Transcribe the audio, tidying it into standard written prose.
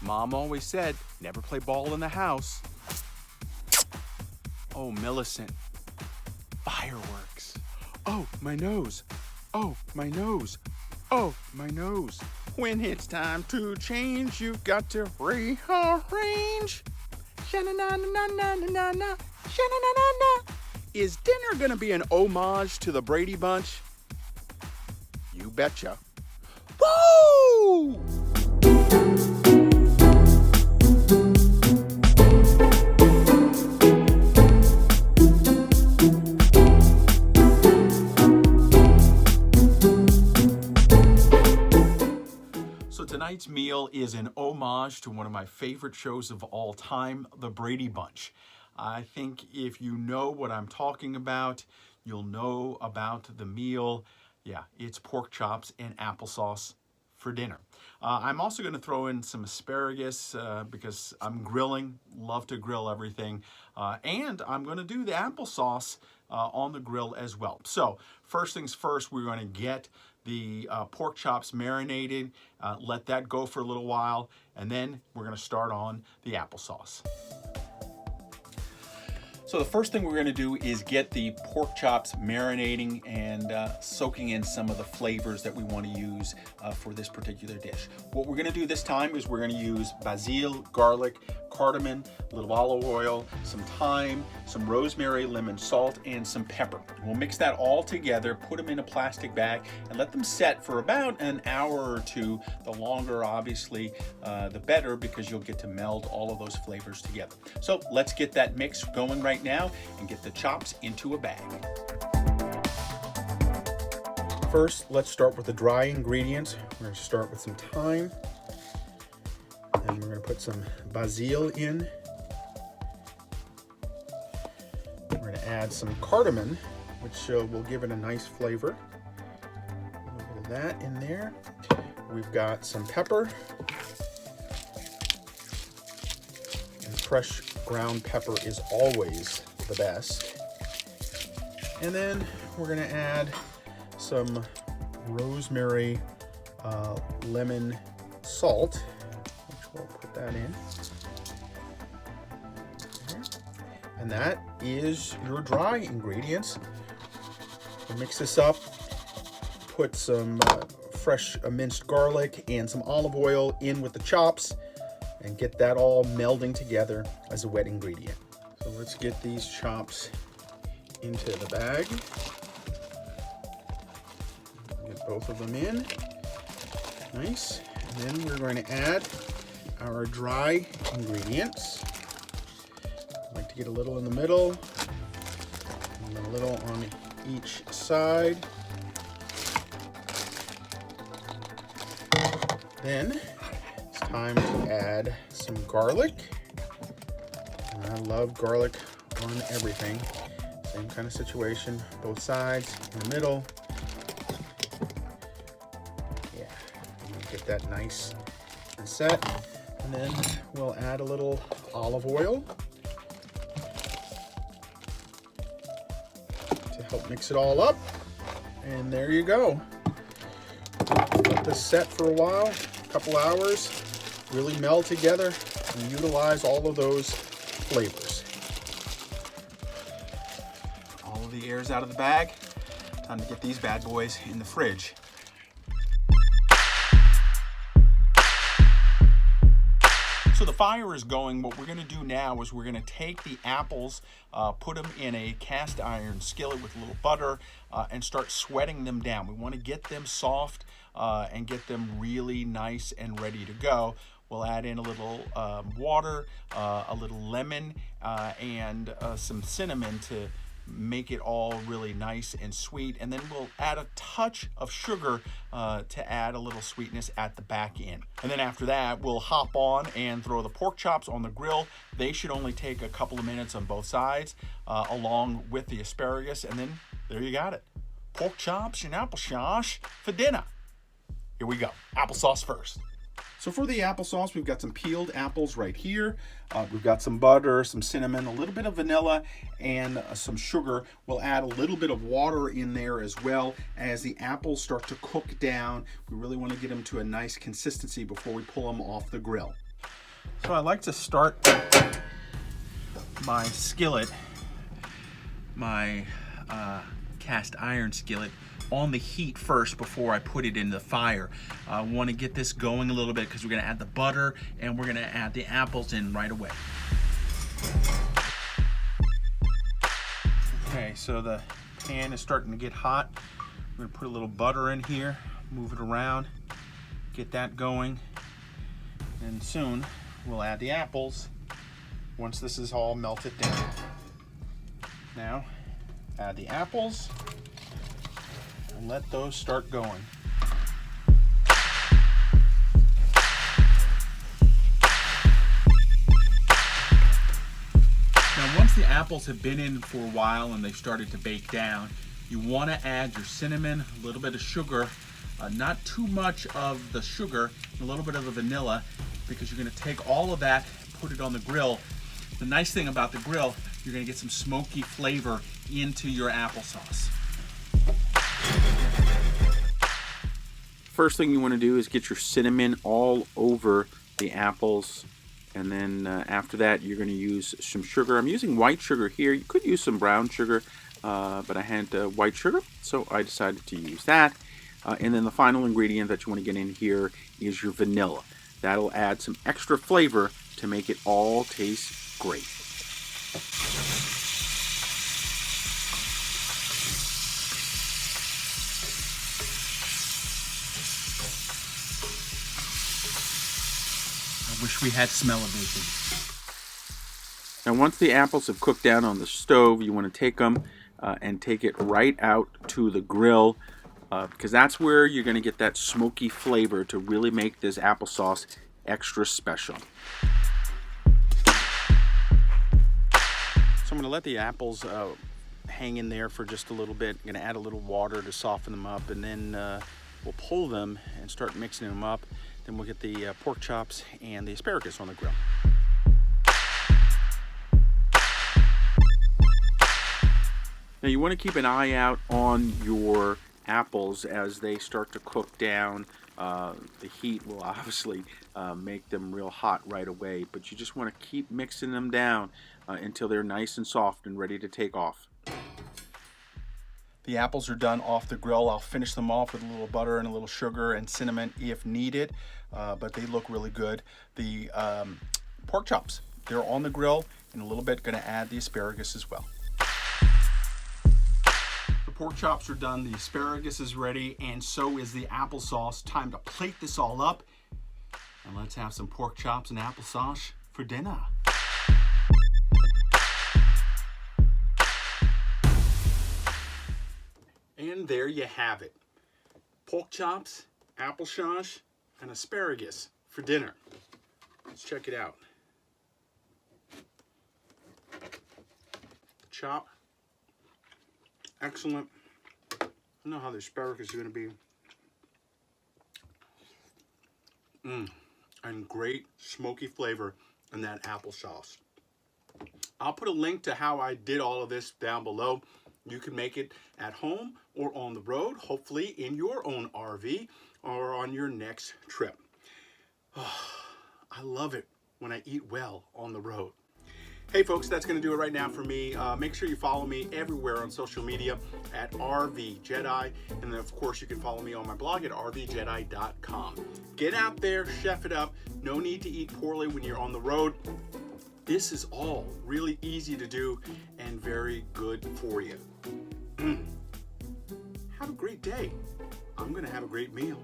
Mom always said, never play ball in the house. Oh, Millicent. Fireworks. Oh, my nose. Oh, my nose. Oh, my nose. When it's time to change, you've got to rearrange. Sha-na-na-na-na-na-na-na. Sha-na-na-na-na. Is dinner gonna be an homage to the Brady Bunch? You betcha. Woo! Tonight's meal is an homage to one of my favorite shows of all time, The Brady Bunch. I think if you know what I'm talking about, you'll know about the meal. Yeah, it's pork chops and applesauce for dinner. I'm also going to throw in some asparagus because I'm grilling, love to grill everything. And I'm going to do the applesauce on the grill as well. So first things first, we're going to get the pork chops marinated, let that go for a little while, and then we're going to start on the applesauce. So the first thing we're going to do is get the pork chops marinating and soaking in some of the flavors that we want to use for this particular dish. What we're going to do this time is we're going to use basil, garlic, cardamom, a little olive oil, some thyme, some rosemary, lemon, salt, and some pepper. We'll mix that all together, put them in a plastic bag, and let them set for about an hour or two. The longer, obviously, the better, because you'll get to meld all of those flavors together. So let's get that mix going right now and get the chops into a bag. First, let's start with the dry ingredients. We're going to start with some thyme. And we're going to put some basil in. We're going to add some cardamom, which will give it a nice flavor. A little bit of that in there. We've got some pepper. And fresh ground pepper is always the best. And then we're going to add some rosemary, lemon, salt. We'll put that in. And that is your dry ingredients. We'll mix this up, put some fresh minced garlic and some olive oil in with the chops, and get that all melding together as a wet ingredient. So let's get these chops into the bag. Get both of them in. Nice. And then we're going to add our dry ingredients. I like to get a little in the middle and a little on each side. Then it's time to add some garlic. And I love garlic on everything. Same kind of situation, both sides, in the middle. Yeah, get that nice and set. And then we'll add a little olive oil to help mix it all up. And there you go. Let this set for a while, a couple hours, really meld together and utilize all of those flavors. All of the air's out of the bag. Time to get these bad boys in the fridge. So the fire is going. What we're going to do now is we're going to take the apples, put them in a cast iron skillet with a little butter, and start sweating them down. We want to get them soft and get them really nice and ready to go. We'll add in a little water, a little lemon, and some cinnamon to make it all really nice and sweet. And then we'll add a touch of sugar to add a little sweetness at the back end. And then after that, we'll hop on and throw the pork chops on the grill. They should only take a couple of minutes on both sides, along with the asparagus. And then there you got it. Pork chops and applesauce for dinner. Here we go. Applesauce first. So for the applesauce, we've got some peeled apples right here. We've got some butter, some cinnamon, a little bit of vanilla, and some sugar. We'll add a little bit of water in there as well as the apples start to cook down. We really want to get them to a nice consistency before we pull them off the grill. So I like to start my skillet, my cast iron skillet, on the heat first before I put it in the fire. I want to get this going a little bit because we're going to add the butter and we're going to add the apples in right away. Okay, so the pan is starting to get hot. I'm going to put a little butter in here, move it around, get that going, and soon we'll add the apples once this is all melted down. Now, add the apples and let those start going. Now, once the apples have been in for a while and they've started to bake down, you want to add your cinnamon, a little bit of sugar, not too much of the sugar, a little bit of the vanilla, because you're going to take all of that, put it on the grill. The nice thing about the grill, you're going to get some smoky flavor into your applesauce. First thing you want to do is get your cinnamon all over the apples, and then after that you're going to use some sugar. I'm using white sugar here. You could use some brown sugar, but I had white sugar, so I decided to use that. And then the final ingredient that you want to get in here is your vanilla. That'll add some extra flavor to make it all taste great. I wish we had smell-o-vision. Now once the apples have cooked down on the stove, you want to take them and take it right out to the grill, because that's where you're going to get that smoky flavor to really make this applesauce extra special. So I'm going to let the apples hang in there for just a little bit. I'm going to add a little water to soften them up, and then we'll pull them and start mixing them up. Then we'll get the pork chops and the asparagus on the grill. Now you want to keep an eye out on your apples as they start to cook down. The heat will obviously make them real hot right away, but you just want to keep mixing them down until they're nice and soft and ready to take off. The apples are done off the grill. I'll finish them off with a little butter and a little sugar and cinnamon if needed, but they look really good. The pork chops, they're on the grill. In a little bit, going to add the asparagus as well. Pork chops are done, the asparagus is ready, and so is the applesauce. Time to plate this all up, and let's have some pork chops and applesauce for dinner. And there you have it. Pork chops, applesauce, and asparagus for dinner. Let's check it out. Chop. Excellent. I don't know how the asparagus is going to be. And great smoky flavor in that applesauce. I'll put a link to how I did all of this down below. You can make it at home or on the road, hopefully in your own RV or on your next trip. I love it when I eat well on the road. Hey folks, that's going to do it right now for me. Make sure you follow me everywhere on social media at RVJedeye. And then of course you can follow me on my blog at RVJedeye.com. Get out there, chef it up. No need to eat poorly when you're on the road. This is all really easy to do and very good for you. Have a great day. I'm going to have a great meal.